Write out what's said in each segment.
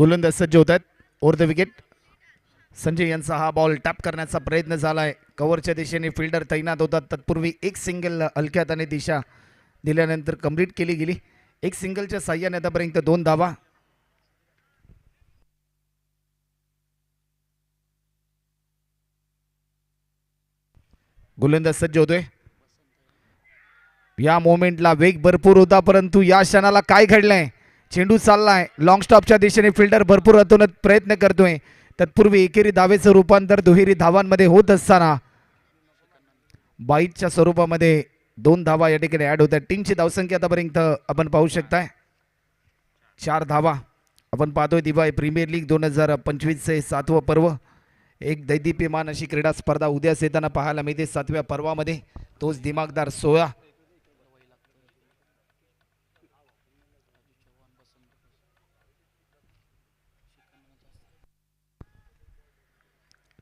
गोलंदाज सज्ज होत आहेत. ओव्हर द विकेट संजय यांचा हा बॉल टॅप करण्याचा प्रयत्न झालाय. कव्हरच्या दिशेने फिल्डर तैनात होतात. तत्पूर्वी एक सिंगल हलक्या हाताने दिशा दिल्यानंतर कंप्लीट केली गेली. एक सिंगलच्या साह्याने आतापर्यंत 2 धावा. गोलंदाज सज्ज होतोय. या मोमेंटला वेग भरपूर होता, परंतु या क्षणाला काय घडलंय? चेंडू चाललाय लॉंग स्टॉपच्या दिशेने. फिल्डर भरपूर अतोनात प्रयत्न करतोय. तत्पूर्वी एकेरी धावेचं रूपांतर दुहेरी धावांमध्ये होत असताना बाईटच्या स्वरूपामध्ये 2 धावा या ठिकाणी ऍड होत आहेत. टीमची धावसंख्या आतापर्यंत आपण पाहू शकताय 4 धावा. आपण पाहतोय दिवाळी प्रीमियर लीग 2025चे 7वं पर्व. एक दैदिप्यमान अशी क्रीडा स्पर्धा उद्याच येताना पाहायला मिळते 7व्या पर्वामध्ये. तोच दिमागदार 16.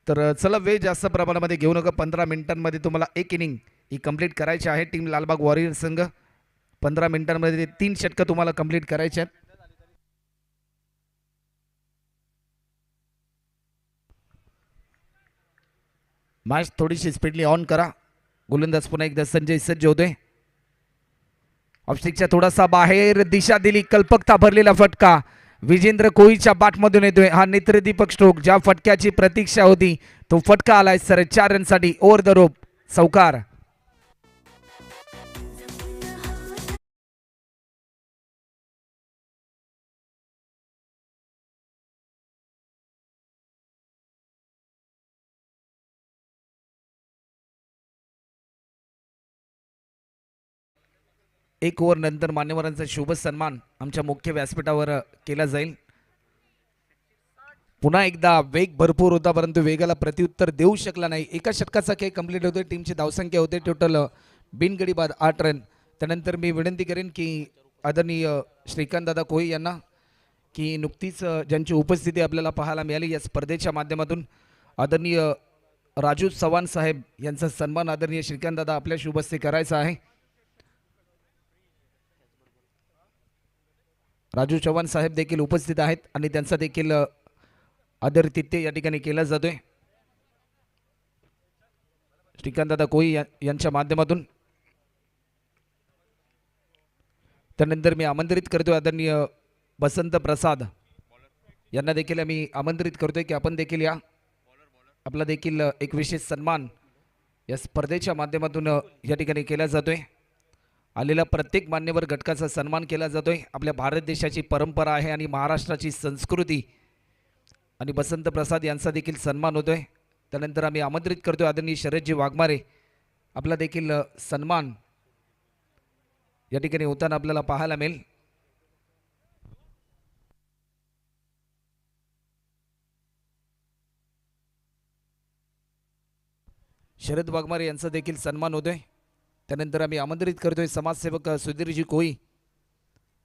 तर चला वेळ जास्त प्रमाणामध्ये घेऊ नका. 15 मिनिटांमध्ये तुम्हाला एक इनिंग ही कंप्लीट करायची आहे. टीम लालबाग वॉरियर संघ 15 मिनिटांमध्ये 3 षटकं तुम्हाला कंप्लीट करायचे आहेत. मॅच थोडीशी स्पीडली ऑन करा. गोलंदाज पुन्हा एकदा संजय सज्ज होतोय. ऑफस्टिकच्या थोडासा बाहेर दिशा दिली. कल्पकता भरलेला फटका विजेंद्र कोळीच्या बॅटमधून येतोय. हा नेत्रदीपक स्ट्रोक ज्या फटक्याची प्रतीक्षा होती तो फटका आलाय सर 4 रनसाठी. ओव्हर द रोप चौकार. एक ओव्हर नंतर मान्यवरांचा शुभ सन्मान आमच्या मुख्य व्यासपीठावर केला जाईल. पुन्हा एकदा वेग भरपूर होता, परंतु वेगाला प्रत्युत्तर देऊ शकला नाही. एका षटकाचा खेळ कंप्लीट होतोय. टीमची धावसंख्या होते टोटल बिनगडी बाद 8 रन. त्यानंतर मी विनंती करेन की आदरणीय श्रीकांत दादा कोळी यांना की नुकतीच ज्यांची उपस्थिती आपल्याला पाहायला मिळाली या स्पर्धेच्या माध्यमातून आदरणीय राजू चव्हाण साहेब यांचा सन्मान आदरणीय श्रीकांत दादा आपल्या शुभ हस्ते करायचा आहे. राजू चव्हाण साहेब देखील उपस्थित आहेत आणि त्यांचा देखील आदरातिथ्य या ठिकाणी केला जातोय श्रीकांतदादा कोळी यांच्या माध्यमातून. त्यानंतर मी आमंत्रित करतोय आदरणीय बसंत प्रसाद यांना देखील मी आमंत्रित करतोय की आपण देखील या. आपला देखील एक विशेष सन्मान या स्पर्धेच्या माध्यमातून या ठिकाणी केला जातोय. आलेला प्रत्येक मान्यवर घटकाचा सन्मान केला जातोय. आपल्या भारत देशाची परंपरा आहे आणि महाराष्ट्राची संस्कृती आणि बसंत प्रसाद यांचा देखील सन्मान होतोय. त्यानंतर आम्ही आमंत्रित करतोय आदरणीय शरदजी वाघमारे. आपला देखील सन्मान या ठिकाणी होताना आपल्याला पाहायला मिळेल. शरद वाघमारे यांचा देखील सन्मान होतोय. त्यानंतर आम्ही आमंत्रित करतोय समाजसेवक सुधीरजी कोळी.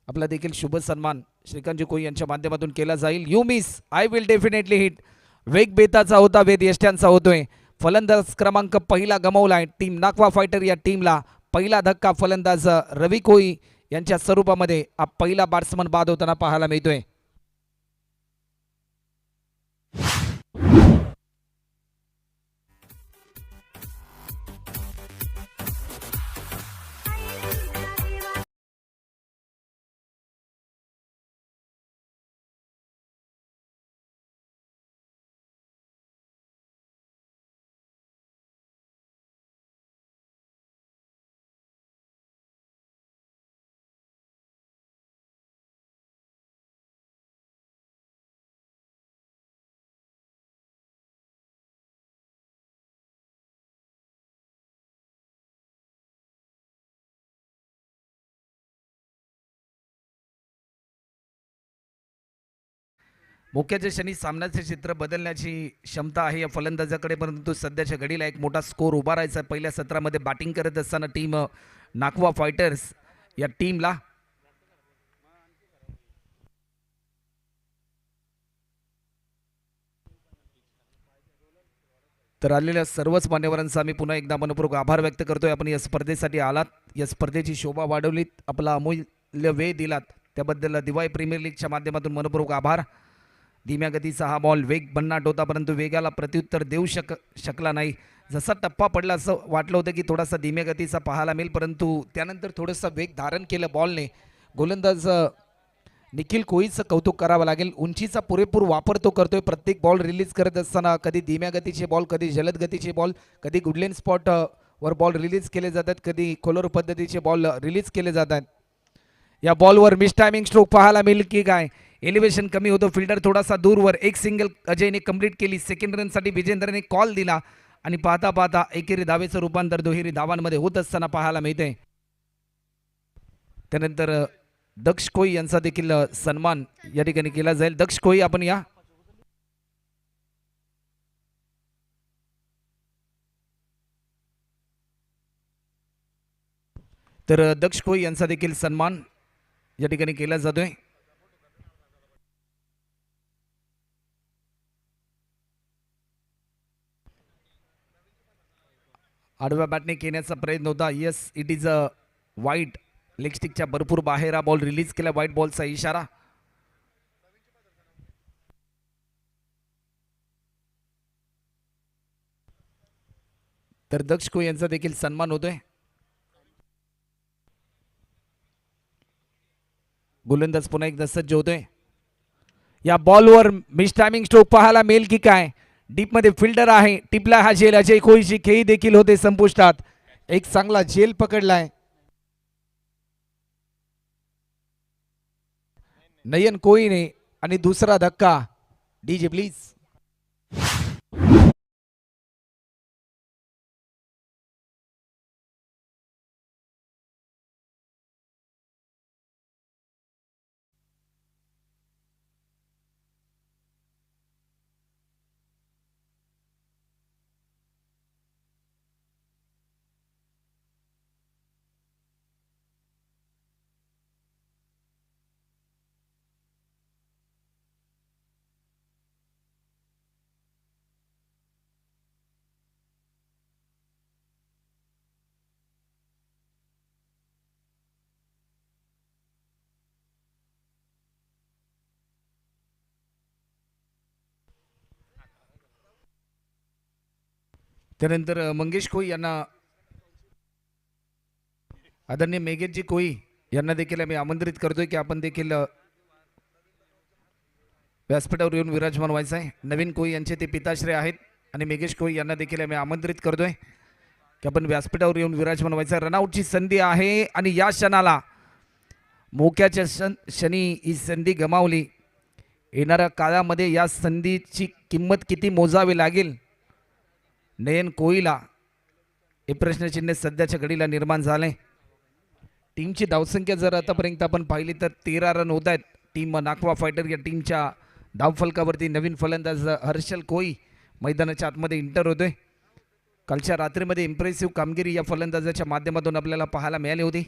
आपला देखील शुभ सन्मान श्रीकांतजी कोळी यांच्या माध्यमातून केला जाईल. You miss I will definitely hit. वेग बेताचा होता, वेद यष्ट्यांचा होतोय. फलंदाज क्रमांक पहिला गमावलाय टीम नाकवा फायटर या टीमला. पहिला धक्का फलंदाज रवी कोळी यांच्या स्वरूपामध्ये पहिला बॅट्समन बाद होताना पाहायला मिळतोय. मोक्याच्या क्षणी सामन्याचे चित्र बदलण्याची क्षमता आहे या फलंदाजाकडे, परंतु सध्याच्या घडीला एक मोठा स्कोर उभारायचा. पहिल्या सत्रामध्ये बॅटिंग करत असताना टीम नाकवा फायटर्स या टीमला तर आलेल्या सर्वच मान्यवरांचा आम्ही पुन्हा एकदा मनपूर्वक आभार व्यक्त करतोय. आपण या स्पर्धेसाठी आलात, या स्पर्धेची शोभा वाढवलीत, आपला अमूल्य वेळ दिलात त्याबद्दल दिवाळी प्रीमियर लीगच्या माध्यमातून मनपूर्वक आभार. धीम्या गतीचा हा बॉल वेग भन्नाट होता, परंतु वेगाला प्रत्युत्तर देऊ शकला नाही. जसा टप्पा पडला असं वाटलं होतं की थोडासा धीम्या गतीचा पाहायला मिळेल, परंतु त्यानंतर थोडंसं वेग धारण केलं बॉलने. गोलंदाज निखिल कोहलीचं कौतुक करावं लागेल. उंचीचा पुरेपूर वापर तो करतोय प्रत्येक बॉल रिलीज करत असताना. कधी धीम्या गतीचे बॉल, कधी जलद गतीचे बॉल, कधी गुडलेन स्पॉट वर बॉल रिलीज केले जातात, कधी खोलर पद्धतीचे बॉल रिलीज केले जातात. या बॉलवर मिस टायमिंग स्ट्रोक पाहायला मिळेल की काय. एलिव्हेशन कमी होतो, फिल्डर थोडासा दूरवर. एक सिंगल अजयने कंप्लीट केली. सेकंड रनसाठी विजेंद्रने कॉल दिला आणि पाहता पाहता एकेरी धावेचं रूपांतर दुहेरी धावांमध्ये होत असताना पाहायला मिळते. त्यानंतर दक्ष कोई यांचा देखील सन्मान या ठिकाणी केला जाईल. दक्ष कोई आपण या. तर दक्ष कोई यांचा देखील सन्मान या ठिकाणी केला जातोय. आडव्या बॅटने खेळण्याचा प्रयत्न होता. येस, इट इज अ वाईट. लेग स्टिकच्या भरपूर बाहेर हा बॉल रिलीज केला. व्हाईट बॉलचा इशारा. तर दक्ष कोई यांचा देखील सन्मान होतोय. गोलंदाज पुन्हा एकदा सज्ज होतोय. या बॉलवर मिस टायमिंग स्ट्रोक पाहायला मिळेल की काय. डीप मध्ये फिल्डर आहे. टिपला हा झेल. अजय कोहलीची खेळी देखील होते संपुष्टात. एक चांगला झेल पकडलाय. नयन कोहलीने आणि दुसरा धक्का. DJ please. त्यानंतर मंगेश कोई यांना, आदरणीय मेघेशजी कोई यांना देखील आम्ही आमंत्रित करतोय की आपण देखील व्यासपीठावर येऊन विराजमान व्हायचं आहे. नवीन कोई यांचे ते पिताश्री आहेत आणि मेघेश कोई यांना देखील आम्ही आमंत्रित करतोय की आपण व्यासपीठावर येऊन विराजमान व्हायचं आहे. रनआउटची संधी आहे आणि या क्षणाला मोक्याच्या क्षणी ही संधी गमावली. येणाऱ्या काळामध्ये या संधीची किंमत किती मोजावी लागेल नयन कोहलीला, हे प्रश्नचिन्ह सध्याच्या घडीला निर्माण झाले. टीमची धावसंख्या जर आतापर्यंत आपण पाहिली तर 13 रन होत आहेत. टीम नाकवा फायटर या टीमच्या धावफलकावरती नवीन फलंदाज हर्षल कोई मैदानाच्या आतमध्ये इंटर होतोय. कालच्या रात्रीमध्ये इम्प्रेसिव्ह कामगिरी या फलंदाजाच्या माध्यमातून आपल्याला पाहायला मिळाली होती.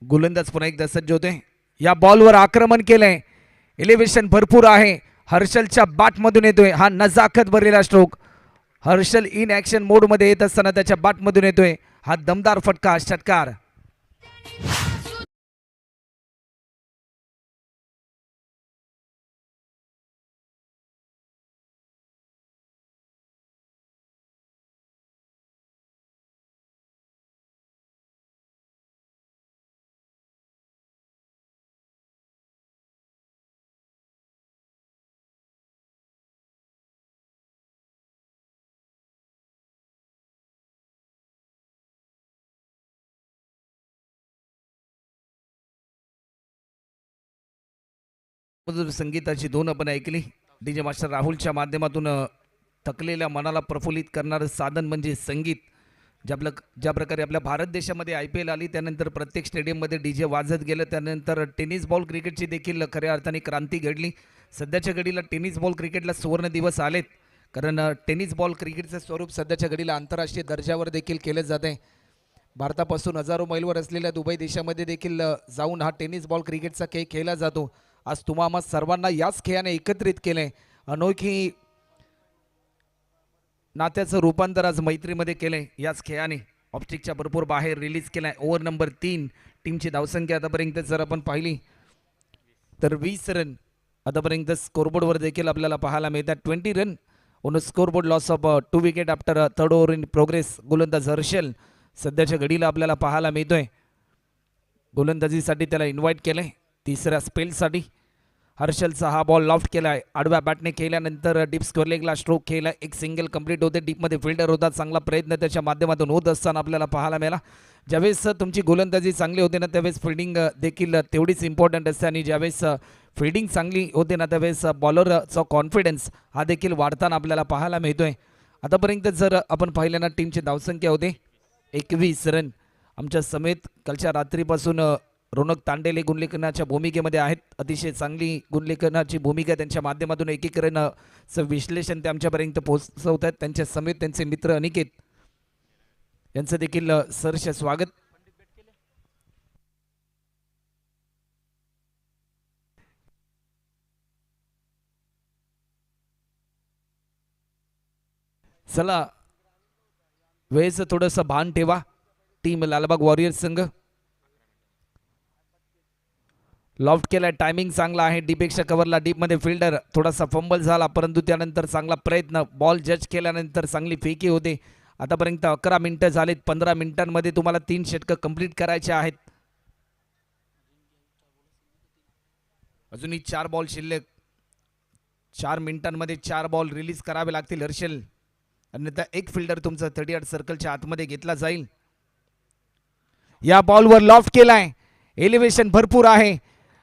गोलंदाज पुन्हा एकदा सज्ज होते. या बॉलवर आक्रमण केलंय. एलिव्हेशन भरपूर आहे. हर्षलच्या बॅटमधून येतोय हा नजाकत भरलेला स्ट्रोक. हर्षल इन ऍक्शन मोड मध्ये येत असताना त्याच्या बॅटमधून येतोय हा दमदार फटका, षटकार. संगीताची धून आपण ऐकली. डीजे मास्टर राहुलच्या माध्यमातून थकलेल्या मनाला प्रफुल्लित करणारं साधन म्हणजे संगीत. ज्या प्रकारे आपल्या भारत देशामध्ये IPL आली त्यानंतर प्रत्येक स्टेडियममध्ये DJ वाजत गेलं. त्यानंतर टेनिस बॉल क्रिकेटची देखील खऱ्या अर्थाने क्रांती घडली. सध्याच्या घडीला टेनिस बॉल क्रिकेटला सुवर्ण दिवस आलेत, कारण टेनिस बॉल क्रिकेटचं स्वरूप सध्याच्या घडीला आंतरराष्ट्रीय दर्जावर देखील केलं जात आहे. भारतापासून हजारो मैलवर असलेल्या दुबई देशामध्ये देखील जाऊन हा टेनिस बॉल क्रिकेटचा खेळ खेळला जातो. आज तुम्हा सर्वांना याच खेळाने एकत्रित केले. अनोखी नात्याचं रूपांतर आज मैत्रीमध्ये केले याच खेळाने. ऑप्टिकच्या भरपूर बाहेर रिलीज केलाय. Over number 3. टीमची धावसंख्या आतापर्यंत जर आपण पाहिली तर 20 रन आतापर्यंत स्कोरबोर्डवर देखील आपल्याला पाहायला मिळतात. 20 run on scoreboard. Loss of 2 wicket after third over in progress. गोलंदाज हर्षल सध्याच्या घडीला आपल्याला पाहायला मिळतोय. गोलंदाजीसाठी त्याला इन्व्हाइट केलंय तिसऱ्या स्पेलसाठी. हर्षलचा हा बॉल लॉफ्ट केलाय. आडव्या बॅटने केल्यानंतर डीप स्क्वेअर लेगला स्ट्रोक केला. एक सिंगल कंप्लीट होते. डीपमध्ये फिल्डर होता. चांगला प्रयत्न त्याच्या माध्यमातून होत असताना आपल्याला पाहायला मिळाला. ज्यावेळेस तुमची गोलंदाजी चांगली होते ना त्यावेळेस फिल्डिंग देखील तेवढीच इम्पॉर्टंट असते आणि ज्यावेळेस फिल्डिंग चांगली होते ना त्यावेळेस बॉलरचा कॉन्फिडन्स हा देखील वाढताना आपल्याला पाहायला मिळतोय. आतापर्यंत जर आपण पाहिलं ना टीमची धावसंख्या होते 21 रन. आमच्या समेत कालच्या रात्रीपासून रोनक तांडेले गुणलेखनाच्या भूमिकेमध्ये आहेत. अतिशय चांगली गुणलेखनाची भूमिका त्यांच्या माध्यमातून एक एक रनचं विश्लेषण ते आमच्यापर्यंत पोहोचवत आहेत. त्यांच्या समेत त्यांचे मित्र अनिकेत यांचं देखील सहर्ष स्वागत. चला वेळेचं थोडंसं भान ठेवा. टीम लालबाग वॉरियर्स संघ लॉफ्ट केलाय. टायमिंग चांगला आहे. डीपेक्षा कव्हरला डीपमध्ये फिल्डर थोडासा फंबल झाला परंतु त्यानंतर चांगला प्रयत्न. बॉल जज केल्यानंतर चांगली फेकी होते. आतापर्यंत 11 मिनिटं झालीत. 15 मिनिटांमध्ये तुम्हाला 3 षटकं कंप्लीट करायचे आहेत. अजूनही 4 बॉल शिल्लक. 4 मिनिटांमध्ये 4 बॉल रिलीज करावे लागतील हर्षल. अन्यथा एक फिल्डर तुमचा 38 सर्कलच्या आतमध्ये घेतला जाईल. या बॉलवर लॉफ्ट केलाय. एलिव्हेशन भरपूर आहे.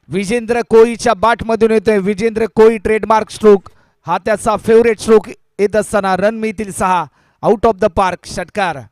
विजेंद्र कोळीच्या बाटमधून येतोय. विजेंद्र कोळी ट्रेडमार्क स्ट्रोक हा त्याचा फेवरेट स्ट्रोक येत असताना रन मिळतील 6. आउट ऑफ द पार्क षटकार.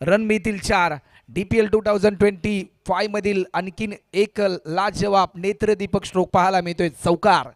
रन मिळतील 4. DPL 2025 मधील आणखीन एक लाजवाब नेत्रदीपक स्ट्रोक पाहायला मिळतोय. चौकार.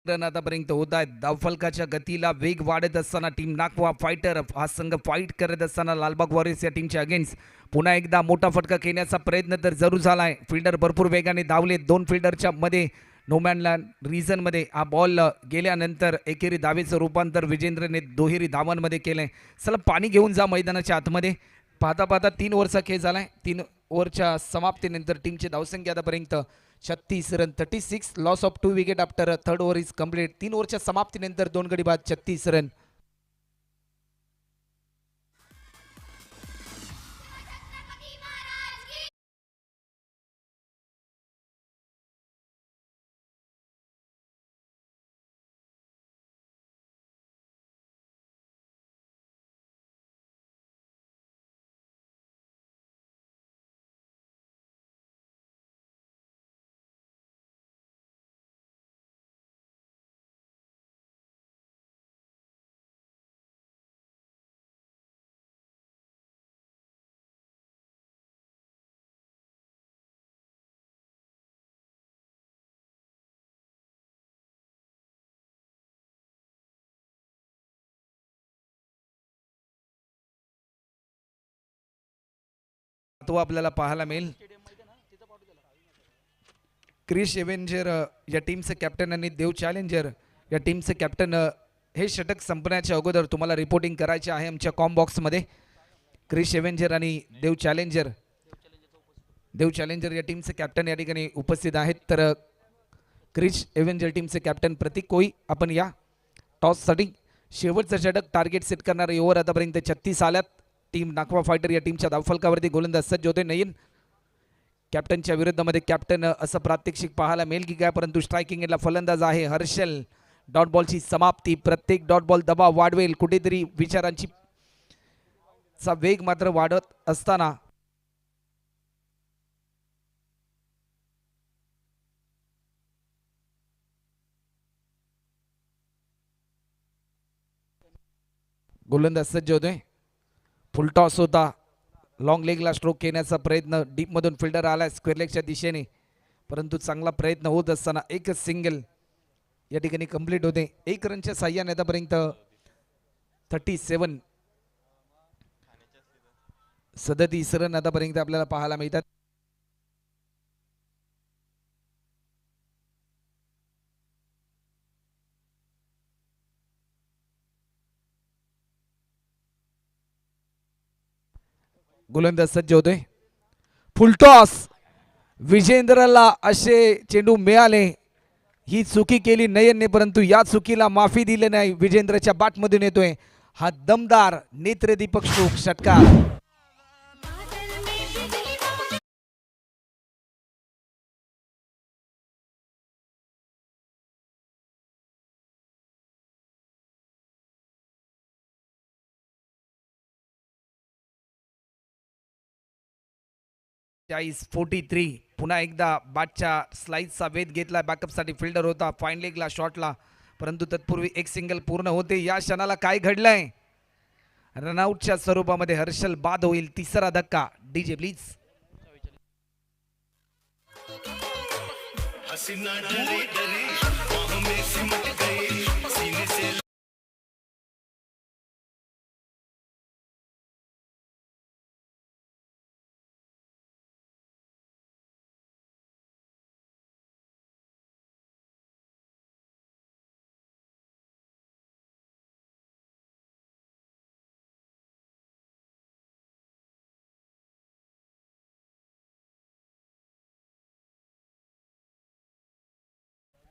रन आतापर्यंत होत आहेत. धावफलकाच्या गतीला वेग वाढत असताना टीम नाकवा फायटर हा संघ फाईट करत असताना लालबाग वॉरियर्स या टीमच्या अगेन्स्ट पुन्हा एकदा मोठा फटका घेण्याचा प्रयत्न तर जरूर झालाय. फिल्डर भरपूर वेगाने धावले. 2 फिल्डरच्या मध्ये नोमॅनलँड रिझनमध्ये हा बॉल गेल्यानंतर एकेरी धावेचं रूपांतर विजेंद्रने दुहेरी धावांमध्ये केलंय. चला पाणी घेऊन जा मैदानाच्या आतमध्ये. पाहता पाहता 3 ओव्हरचा खेळ झालाय. 3 ओव्हरच्या समाप्तीनंतर टीमची धावसंख्या आतापर्यंत 36 run. 36. Loss of 2 wicket after third over is complete. 3 ओव्हरच्या समाप्तीनंतर 2 गडी बाद 36 रन. तो आपल्याला पाहायला मिळेल. क्रिश एव्हेंजर या टीमचे कॅप्टन आणि देव चॅलेंजर या टीमचे कॅप्टन हे षटक संपण्याच्या अगोदर तुम्हाला रिपोर्टिंग करायचे आहे आमच्या कॉम बॉक्समध्ये. क्रिश एव्हेंजर आणि देव चॅलेंजर या टीमचे कॅप्टन या ठिकाणी उपस्थित आहेत. तर क्रिश एव्हेंजर टीमचे कॅप्टन प्रतीक कोई, आपण या टॉससाठी शेवटचं षटक टार्गेट सेट करणारे ओव्हर आतापर्यंत 36 आल्यात. टीम नाकवा फायटर या टीमच्या धावफलकावरती गोलंदाज सज्ज होते. नयन कॅप्टनच्या विरुद्धमध्ये कॅप्टन असं प्रात्यक्षिक पाहायला मिळेल की काय, परंतु स्ट्रायकिंग एंडला फलंदाज आहे हर्षल. डॉट बॉलची समाप्ती, प्रत्येक डॉट बॉल दबाव वाढवेल, कुठेतरी विचारांची चा वेग मात्र वाढत असताना गोलंदाज सज्ज होतोय. फुल टॉस होता, लॉंग लेगला स्ट्रोक घेण्याचा प्रयत्न, डीपमधून फिल्डर आला स्क्वेअर लेगच्या दिशेने, परंतु चांगला प्रयत्न होत असताना एकच सिंगल या ठिकाणी कंप्लीट होते. 1 रनच्या साह्याने आतापर्यंत 37 रन आतापर्यंत आपल्याला पाहायला मिळतात. गोलंदाज सज्ज होतोय. फुलटॉस, विजेंद्रला असे चेंडू मिळाले, ही चुकी केली नयनने, परंतु या चुकीला माफी दिली नाही. विजेंद्रच्या बॅटमधून येतोय हा दमदार नेत्रदीपक स्ट्रोक षटकार. चाळीस 43. पुन्हा एकदा बॅटच्या स्लाइसचा वेध घेतला. बॅकअपसाठी फिल्डर होता फाईन लेगला शॉटला, परंतु तत्पूर्वी एक सिंगल पूर्ण होते. या क्षणाला काय घडलंय, रनआउटच्या स्वरूपामध्ये हर्षल बाद होईल. तिसरा धक्का. DJ please.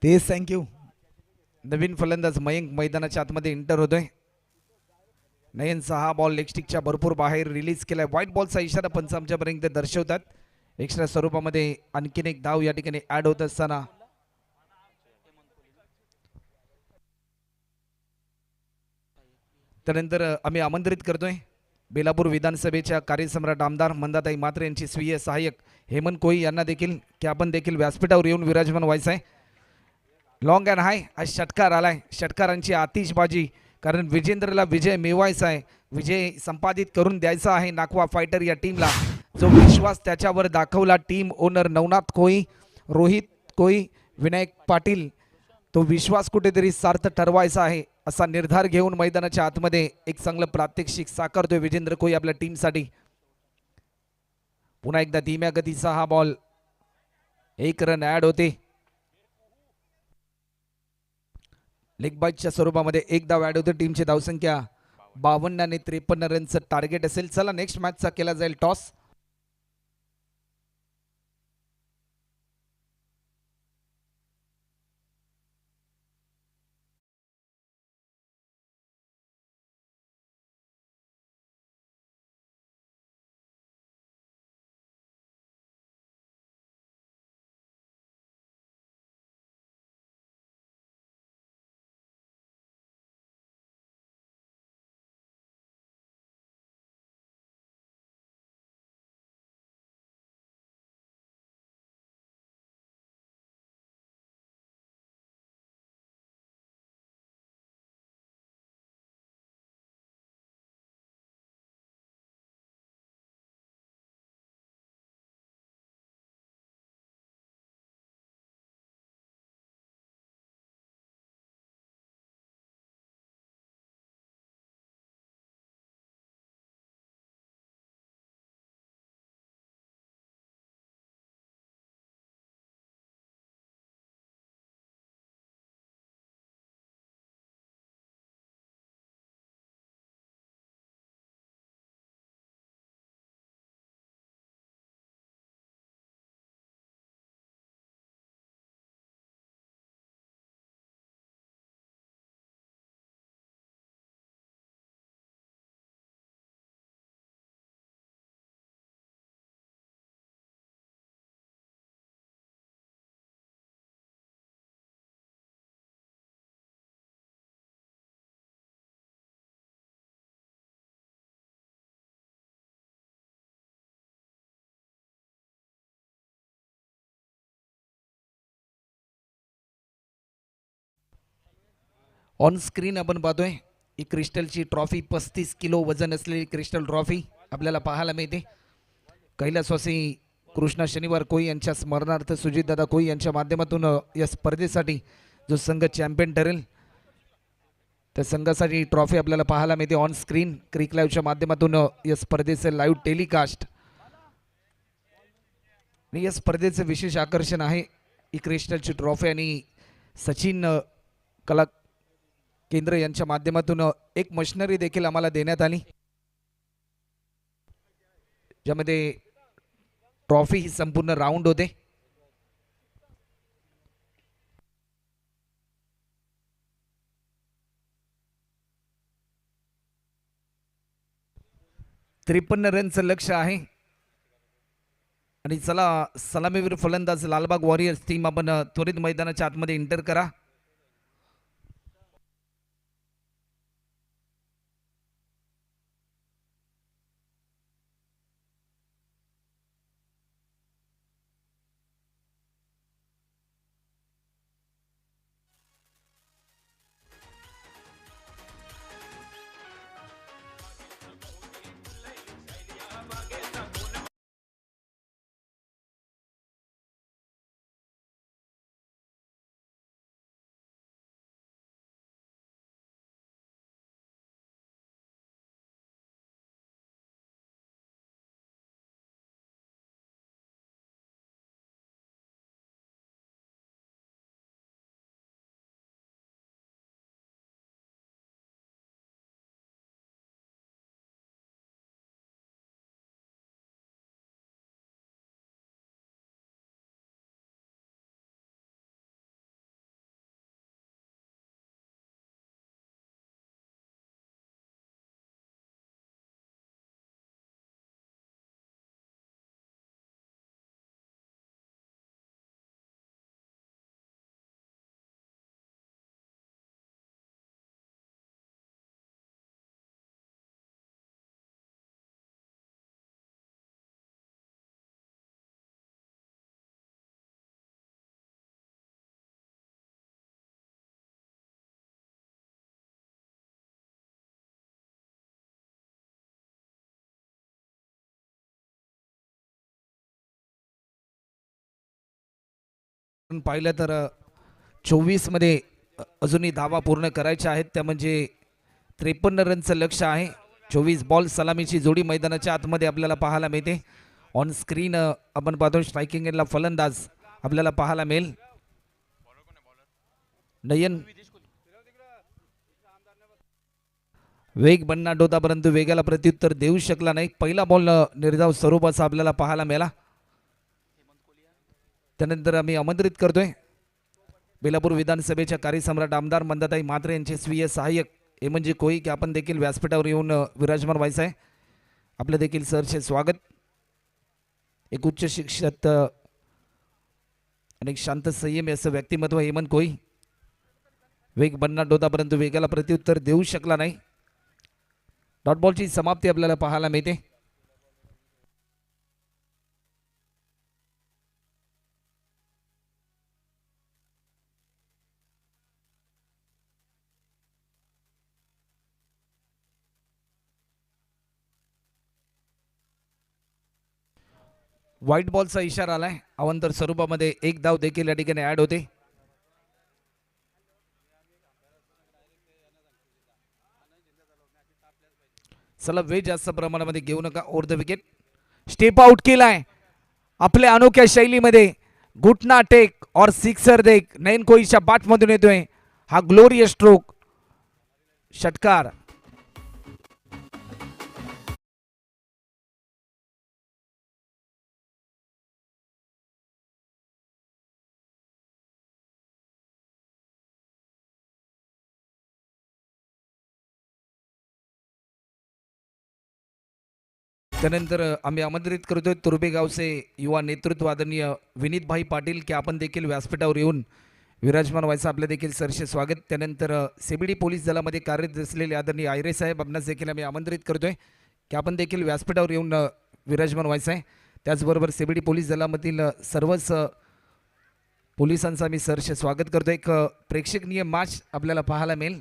तेच थँक्यू. नवीन फलंदाज मयंक मैदानाच्या आतमध्ये एंटर होतोय. नयन 6 बॉल लेगस्टिकच्या भरपूर बाहेर रिलीज केलाय. व्हाईट बॉलचा इशारा पंच आमच्यापर्यंत दर्शवतात. एक्स्ट्रा स्वरूपामध्ये आणखीन एक धाव या ठिकाणी ऍड होत असताना त्यानंतर आम्ही आमंत्रित करतोय बेलापूर विधानसभेच्या कार्यसम्राट आमदार मंदाताई म्हात्रे यांचे स्वीय सहाय्यक हेमंत कोई यांना देखील की आपण देखील व्यासपीठावर येऊन विराजमान व्हायचं आहे. लॉंग अँड हाय हा षटकार आलाय, षटकारांची आतिषबाजी, कारण विजेंद्रला विजय मिळवायचा आहे, विजय संपादित करून द्यायचा आहे नाकवा फायटर या टीमला. जो विश्वास त्याच्यावर दाखवला टीम ओनर नवनाथ कोई, रोहित कोई, विनायक पाटील, तो विश्वास कुठेतरी सार्थ ठरवायचा आहे असा निर्धार घेऊन मैदानाच्या आतमध्ये एक चांगलं प्रात्यक्षिक साकारतोय विजेंद्र कोई आपल्या टीमसाठी. पुन्हा एकदा धीम्या गतीचा हा बॉल, 1 रन ऍड होते. लेग बाईटच्या स्वरूपामध्ये एक धाव ऍड होते. टीमची धावसंख्या 52 आणि 53 रनचं टार्गेट असेल. चला नेक्स्ट मॅचचा केला जाईल टॉस. ऑन स्क्रीन आपण पाहतोय ही क्रिस्टलची ट्रॉफी 35 किलो वजन असलेली क्रिस्टल ट्रॉफी आपल्याला पाहायला मिळते. कैलासवासी कृष्णा शनिवार कोळी यांच्या स्मरणार्थ सुजितदादा कोळी यांच्या माध्यमातून या स्पर्धेसाठी जो संघ चॅम्पियन ठरेल त्या संघासाठी ट्रॉफी आपल्याला पाहायला मिळते ऑन स्क्रीन. क्रिक लाईव्हच्या माध्यमातून या स्पर्धेचे लाईव्ह टेलिकास्ट आणि या स्पर्धेचं विशेष आकर्षण आहे ही क्रिस्टलची ट्रॉफी आणि सचिन कला केंद्र यांच्या माध्यमातून एक मशिनरी देखील आम्हाला देण्यात आली ज्यामध्ये ट्रॉफी ही संपूर्ण राऊंड होते. त्रेपन्न रनचं लक्ष आहे आणि चला सलामीवीर फलंदाज लालबाग वॉरियर्स टीम आपण त्वरित मैदानाच्या आतमध्ये एंटर करा. पाहिलं तर 24 मध्ये अजूनही धावा पूर्ण करायच्या आहेत त्या म्हणजे 53 रनचं लक्ष आहे. 24 बॉल सलामीची जोडी मैदानाच्या आतमध्ये आपल्याला पाहायला मिळते. ऑन स्क्रीन आपण पाहतो स्ट्रायकिंग एंडला फलंदाज आपल्याला पाहायला मिळेल नयन वेग बन्ना डोता परंतु वेगाला प्रत्युत्तर देऊ शकला नाही. पहिला बॉल निर्धाव स्वरूपाचा आपल्याला पाहायला मिळाला. त्यानंतर आम्ही आमंत्रित करतोय बेलापूर विधानसभेच्या कार्यसम्राट आमदार मंदाताई म्हात्रे यांचे स्वीय सहाय्यक हे म्हणजे कोई की आपण देखील व्यासपीठावर येऊन विराजमान व्हायचं आहे. आपलं देखील सरचे स्वागत. एक उच्च शिक्षित आणि शांत संयमी असं व्यक्तिमत्व हेमंत कोई. वेग बन्ना डोता परंतु वेगाला प्रत्युत्तर देऊ शकला नाही. डॉट बॉलची समाप्ती आपल्याला पाहायला मिळते. व्हाईट बॉलचा इशारा आलाय. अवंतर स्वरूपामध्ये एक धाव देखील या ठिकाणी ऍड होते. चला वेळ जास्त प्रमाणामध्ये घेऊ नका. Over the wicket step out केलाय आपल्या अनोख्या शैलीमध्ये. घुटना टेक और सिक्सर देख नयन कोईच्या बाटमधून येतोय हा ग्लोरियस स्ट्रोक षटकार. त्यानंतर आम्ही आमंत्रित करतोय तुर्बे गावचे युवा नेतृत्व आदरणीय विनीतभाई पाटील की आपण देखील व्यासपीठावर येऊन विराजमान व्हायचं. आपलं देखील सरसे स्वागत. त्यानंतर सीबीडी पोलीस दलामध्ये कार्यरत असलेले आदरणीय आयरे साहेब आपणास देखील आम्ही आमंत्रित करतोय की आपण देखील व्यासपीठावर येऊन विराजमान व्हायचं आहे. त्याचबरोबर सीबीडी पोलीस दलामधील सर्वच पोलिसांचा मी सहर्ष स्वागत करतो. एक प्रेक्षणीय मॅच आपल्याला पाहायला मिळेल.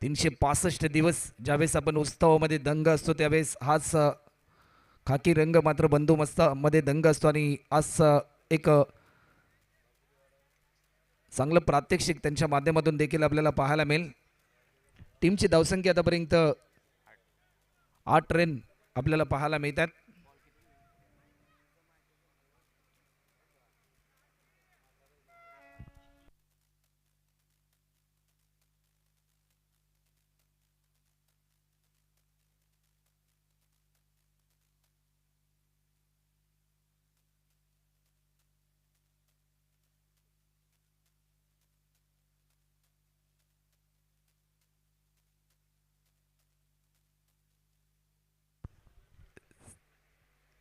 365 दिवस ज्यावेळेस आपण उत्सवामध्ये दंग असतो त्यावेळेस हाच खाकी रंग मात्र बंदोबस्तामध्ये दंग असतो आणि आज एक चांगलं प्रात्यक्षिक त्यांच्या माध्यमातून देखील आपल्याला पाहायला मिळेल. टीमची धावसंख्या आतापर्यंत 8 रन आपल्याला पाहायला मिळतात.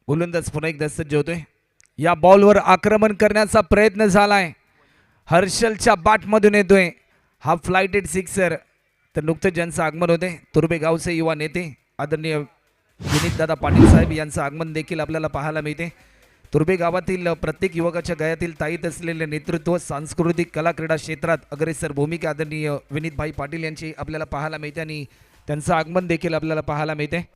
गोलंदाज पुन्हा एकदा सज्ज होतोय. या बॉलवर आक्रमण करण्याचा प्रयत्न झालाय. हर्षलच्या बॅटमधून येतोय हा फ्लाइटेड सिक्सर. तर नुकतंच ज्यांचं आगमन होते तुर्बे गावचे युवा नेते आदरणीय विनीत दादा पाटील साहेब यांचं आगमन देखील आपल्याला पाहायला मिळते. तुर्बे गावातील प्रत्येक युवकाच्या गळ्यातील ताईत असलेले नेतृत्व सांस्कृतिक कला क्रीडा क्षेत्रात अग्रेसर भूमिका आदरणीय विनीतभाई पाटील यांची आपल्याला पाहायला मिळते आणि त्यांचं आगमन देखील आपल्याला पाहायला मिळते.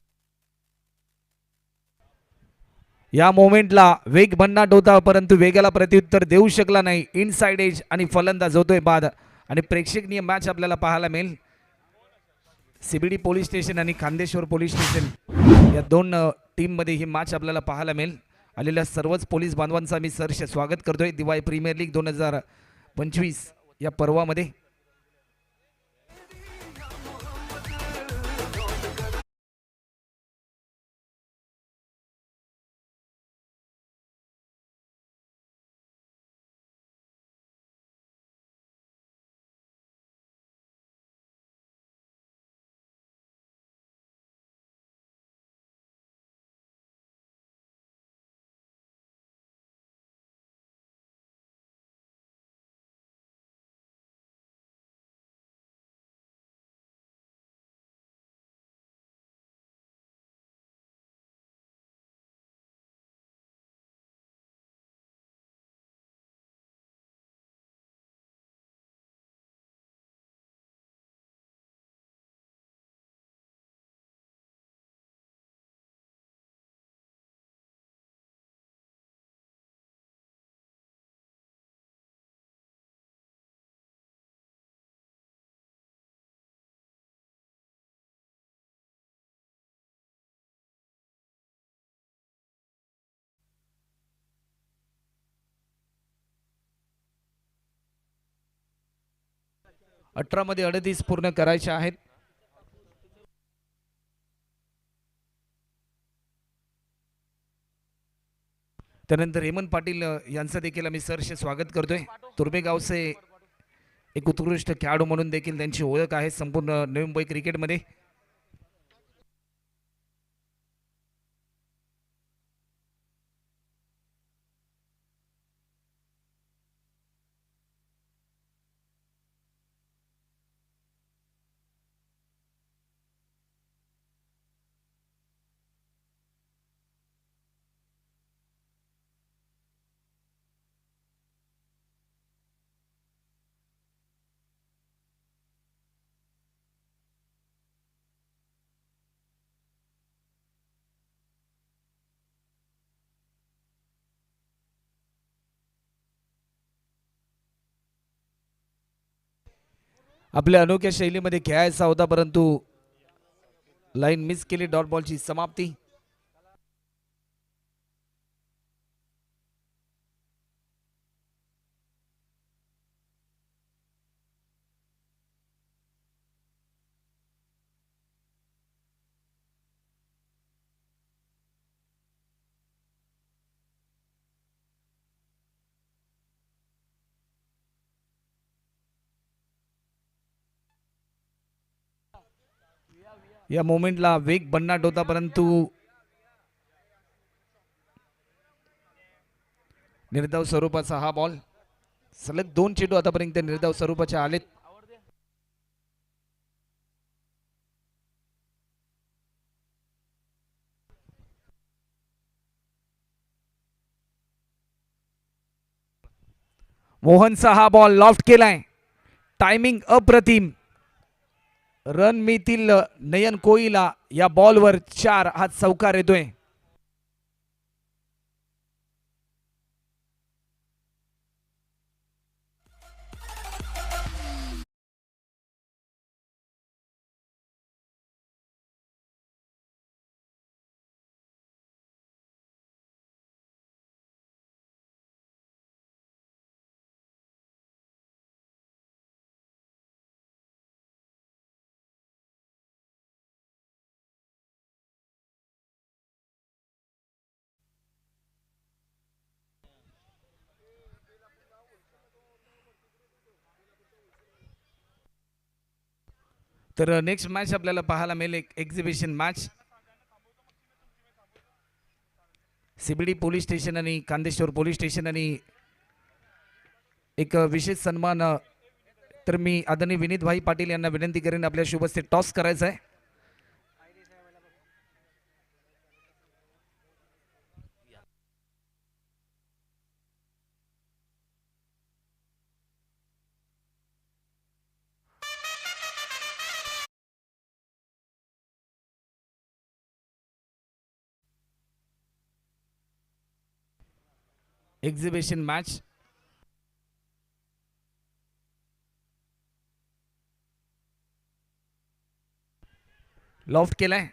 या मोमेंटला वेग भन्नाट होता परंतु वेगाला प्रत्युत्तर देऊ शकला नाही. इनसाइड एज आणि फलंदाज होतोय बाद आणि प्रेक्षणीय मॅच आपल्याला पाहायला मिळेल. सीबीडी पोलीस स्टेशन आणि खांदेश्वर पोलीस स्टेशन या दोन टीममध्ये ही मॅच आपल्याला पाहायला मिळेल. आलेल्या सर्वच पोलीस बांधवांचा मी सहर्ष स्वागत करतोय दिवाळी प्रीमियर लीग 2025 या पर्वामध्ये. मध्ये 38 पूर्ण करायचे आहेत. त्यानंतर हेमंत पाटील यांचं देखील आम्ही सहर्ष स्वागत करतोय. तुर्बे गावचे एक उत्कृष्ट खेळाडू म्हणून देखील त्यांची ओळख आहे संपूर्ण नवी मुंबई क्रिकेटमध्ये. आपल्या अनोख्या शैलीमध्ये खेळायचा होता परंतु लाईन मिस केली. डॉट बॉलची समाप्ती. या मोमेंटला वेग भन्नाट होता परंतु निर्धाव स्वरूपाचा हा बॉल. सलग 2 चेंडू आतापर्यंत निर्धाव स्वरूपाचे आलेत. मोहनचा हा बॉल लॉफ्ट केलाय. टायमिंग अप्रतिम. रन मिळतील नयन कोईला. या बॉलवर 4 हा चौकार येतोय. तर नेक्स्ट मॅच आपल्याला पाहायला मिळेल एक exhibition match. CBD police station आणि कांदेश्वर पोलीस स्टेशन आणि एक विशेष सन्मान. तर मी आदरणीय विनीत भाई पाटील यांना विनंती करेन आपल्या शुभ हस्ते टॉस करायचा आहे. Exhibition match. लॉफ्ट केलाय.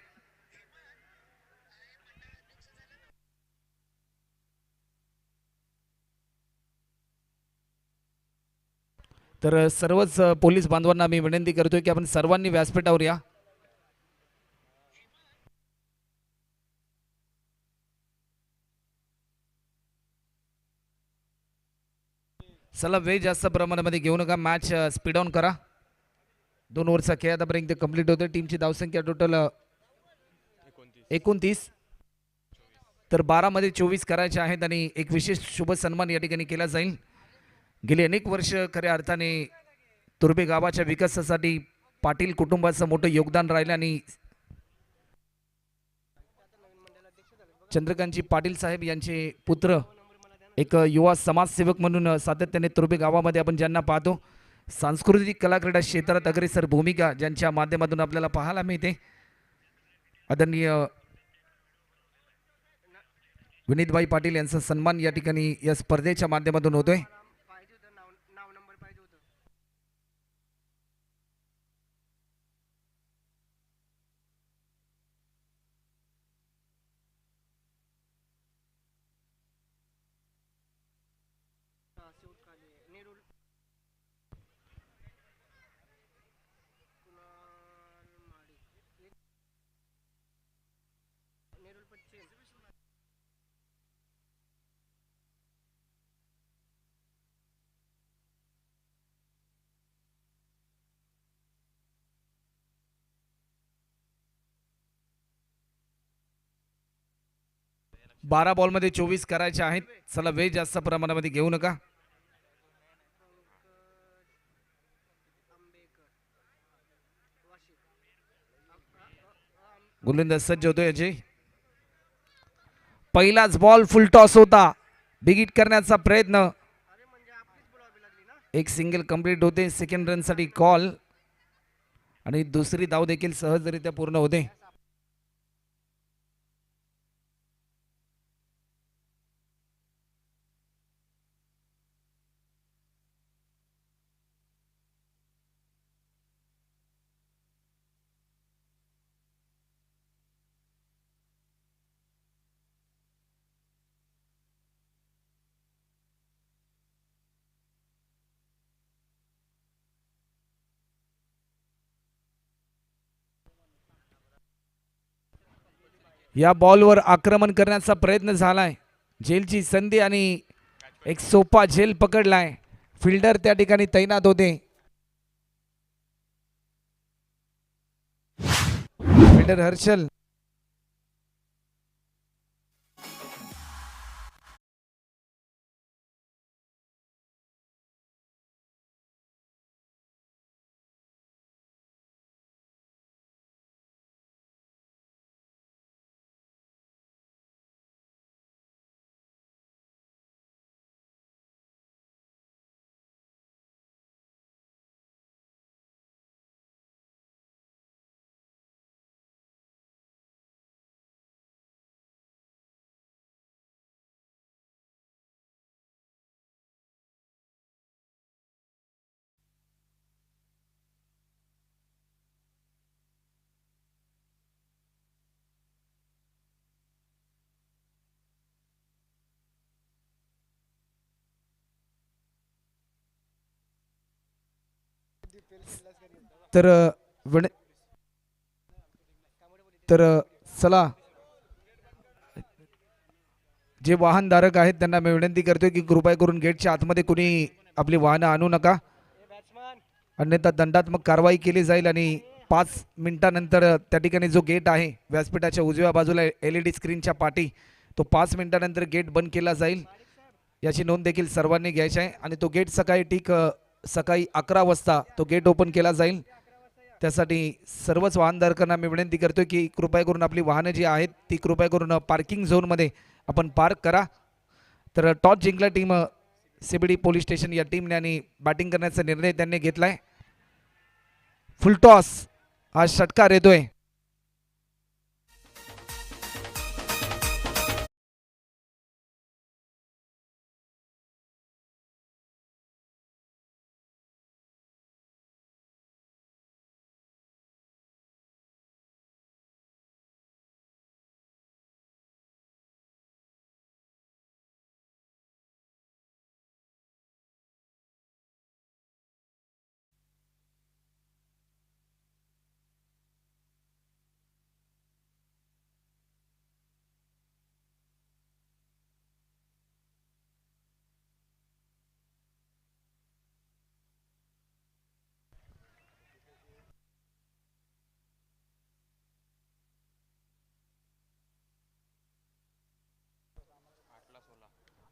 तर सर्वच पोलीस बांधवांना मी विनंती करतोय की आपण सर्वांनी व्यासपीठावर या. चला वेळ जास्त प्रमाणामध्ये घेऊ नका. मॅच स्पीड ऑन करा. 2 ओव्हरचा खेळ आतापर्यंत कंप्लीट होतोय. टीमची धावसंख्या टोटल 29. तर 12 मध्ये 24 करायचे आहेत आणि एक विशेष शुभ सन्मान या ठिकाणी केला जाईल. गेली अनेक वर्ष खऱ्या अर्थाने तुर्बे गावाच्या विकासासाठी पाटील कुटुंबाचं मोठं योगदान राहिलं आणि चंद्रकांतजी पाटील साहेब यांचे पुत्र एक युवा समाजसेवक म्हणून सातत्याने तुर्बे गावामध्ये आपण ज्यांना पाहतो, सांस्कृतिक कलाक्रीडा क्षेत्रात अग्रेसर भूमिका ज्यांच्या माध्यमातून आपल्याला पाहायला मिळते. आदरणीय विनीतभाई पाटील यांचा सन्मान या ठिकाणी या स्पर्धेच्या माध्यमातून होतोय. बारा बॉलमध्ये 24 करायचे आहेत. चला वेळ जास्त प्रमाणामध्ये घेऊ नका. गोलंदाज सज्ज होतोय अजय. पहिलाच बॉल फुल टॉस होता. बिगिट करण्याचा प्रयत्न. एक सिंगल कंप्लीट होते. सेकंड रन साठी कॉल आणि दुसरी धाव देखील सहजरित्या पूर्ण होते. या बॉलवर आक्रमण करण्याचा प्रयत्न झालाय. झेलची संधी आणि एक सोपा झेल पकडलाय. फिल्डर त्या ठिकाणी तैनात होते. फिल्डर हर्षल तर तर चला, जे वाहनधारक आहेत त्यांना मी विनंती करतोय की कृपया करून गेटच्या आतमध्ये कुणी आपली वाहनं आणू नका, अन्यथा दंडात्मक कारवाई केली जाईल आणि 5 मिनिटानंतर त्या ठिकाणी जो गेट आहे व्यासपीठाच्या उजव्या बाजूला LED स्क्रीनच्या पाठी, तो 5 मिनिटानंतर गेट बंद केला जाईल, याची नोंद देखील सर्वांनी घ्यायची आहे. आणि तो गेट सकाळी ठीक सकाळी 11 वाजता तो गेट ओपन केला जाईल. त्यासाठी सर्वच वाहनधारकांना मी विनंती करतोय की कृपया करून आपली वाहनं जी आहेत ती कृपया करून पार्किंग झोनमध्ये आपण पार्क करा. तर टॉस जिंकला टीम CBD पोलीस स्टेशन या टीमने आणि बॅटिंग करण्याचा निर्णय त्यांनी घेतलाय. फुल टॉस, हा षटकार येतोय.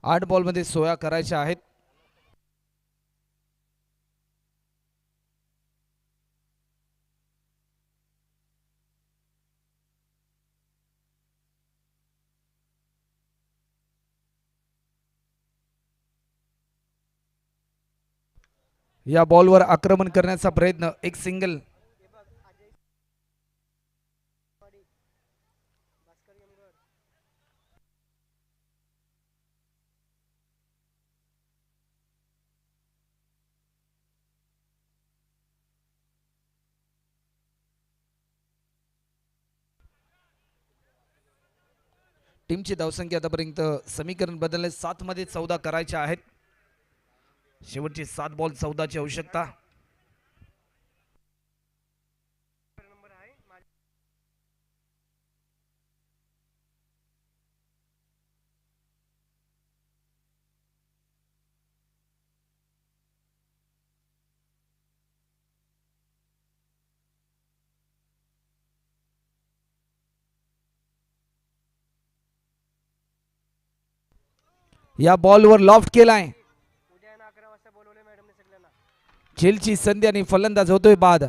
आठ बॉलमध्ये 16 करायच्या आहेत. या बॉलवर आक्रमण करण्याचा प्रयत्न, एक सिंगल. टीमची धावसंख्या आतापर्यंत समीकरण बदलले, 7 मध्ये 14 करायच्या आहेत. शेवटची 7 बॉल 14ची आवश्यकता. या बॉलवर लॉफ्ट केलाय, झेलची संधी आणि फलंदाज होतोय बाद.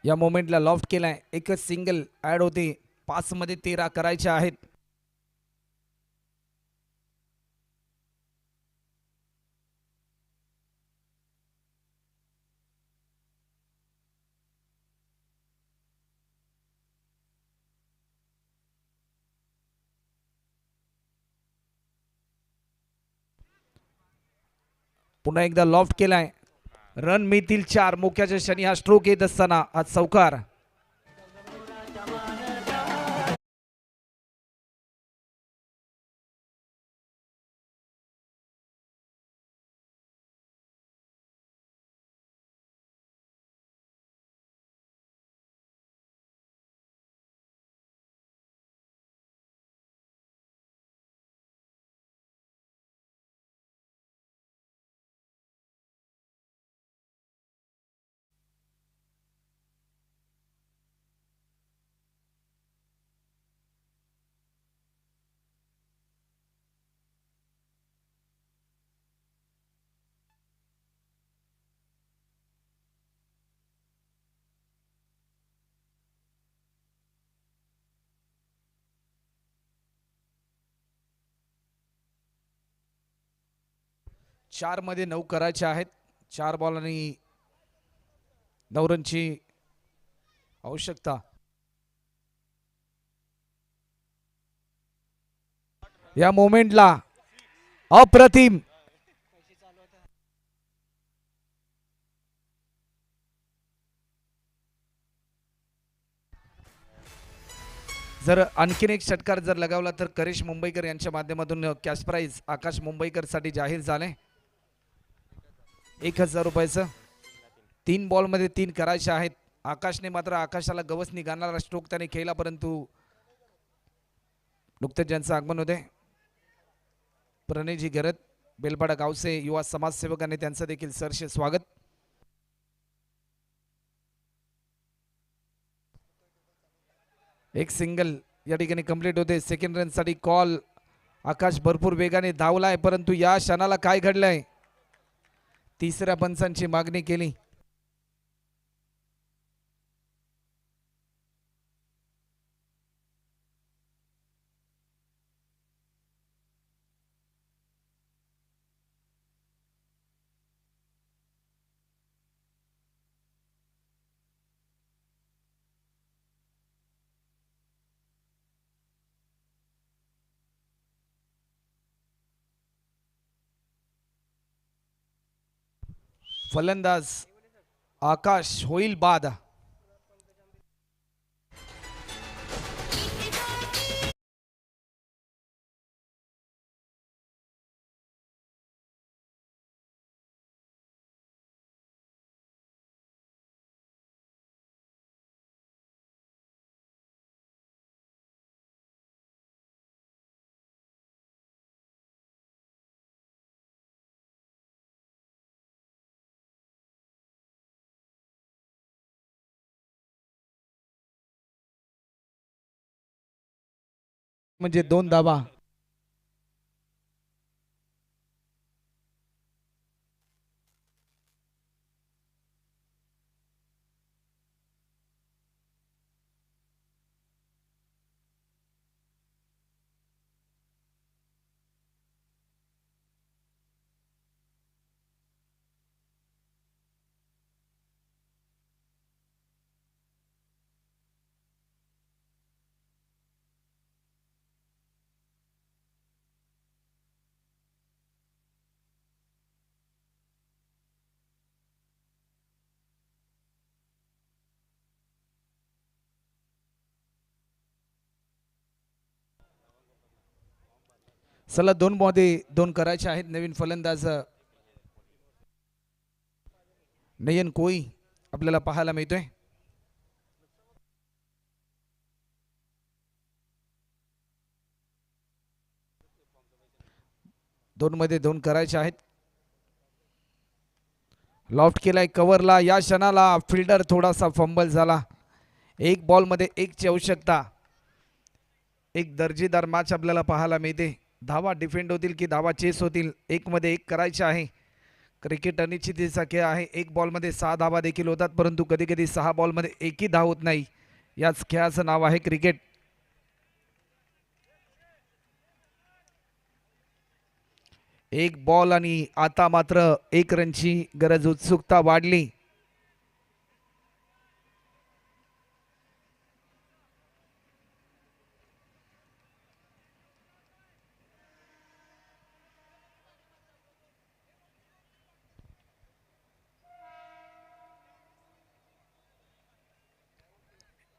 या मोमेंटला लॉफ्ट केलाय, एकच सिंगल ऍड होते. 5 मध्ये 13 करायचे आहेत. पुन्हा एकदा लॉफ्ट केलाय. रन मिळतील 4. मोक्याच्या क्षणी हा स्ट्रोक येत असताना हा चौकार. चार मध्ये 9 करायचे आहेत. 4 बॉल आणि 9 रनची आवश्यकता. या मोमेंटला अप्रतिम जर आणखीन एक षटकार जर लगावला तर करेश मुंबईकर यांच्या माध्यमातून कॅश प्राइज आकाश मुंबईकर साठी जाहीर झाले 1000 रुपयाचं. 3 बॉल मध्ये 3 करायचे आहेत. आकाशने मात्र आकाशाला गवस निघाणारा स्ट्रोक त्याने खेळला परंतु नुकतेच ज्यांचं आगमन होते प्रणयजी गरत बेलपाडा गावचे युवा समाजसेवकांनी त्यांचं देखील सरसे स्वागत. एक सिंगल या ठिकाणी कंप्लीट होते. सेकंड रन साठी कॉल. आकाश भरपूर वेगाने धावलाय परंतु या क्षणाला काय घडलंय. तिसऱ्या पंचांची मागणी केली. फलंदाज आकाश होईल बाद. म्हणजे 2 धावा. सलग 2 मध्ये 2 करायचे आहेत. नवीन फलंदाज नयन कोई आपल्याला पाहायला मिळतोय. दोन मध्ये 2 करायचे आहेत. लॉफ्ट केलाय कव्हरला. या क्षणाला फिल्डर थोडासा फंबल झाला. 1 बॉल मध्ये 1 ची आवश्यकता. एक दर्जेदार मॅच आपल्याला पाहायला मिळते. धावा डिफेंड होतील की धावा चेस होतील. 1 मध्ये 1 करायचे आहे. क्रिकेट अनिश्चिततेचा खेळ आहे. 1 बॉल मध्ये 6 धावा देखील होतात परंतु कधी कधी 6 बॉल मध्ये एकही धाव होत नाही. याच खेळाचं नाव आहे क्रिकेट. एक बॉल आणि आता मात्र 1 रनची गरज. उत्सुकता वाढली.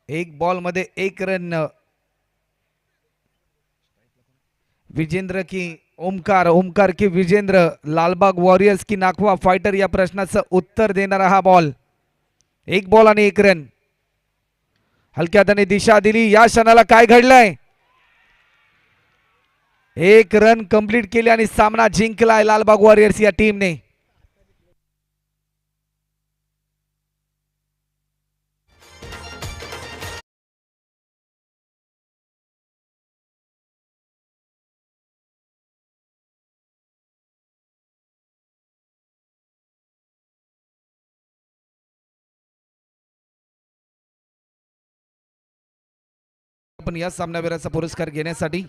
एक बॉल मध्ये 1 रन विजेंद्र की ओमकार, ओमकार की विजेंद्र, लालबाग वॉरियर्स की नाखवा फायटर या प्रश्नाचं उत्तर देणारा हा बॉल. 1 बॉल आणि 1 रन. हलक्या हाताने दिशा दिली. या क्षणाला काय घडलंय? 1 रन कंप्लीट केले आणि सामना जिंकलाय लालबाग वॉरियर्स या टीमने. आपण या सामनावीराचा पुरस्कार घेण्यासाठी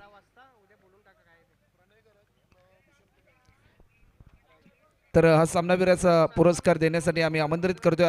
तर हा सामनावीराचा पुरस्कार देण्यासाठी आम्ही आमंत्रित करतोय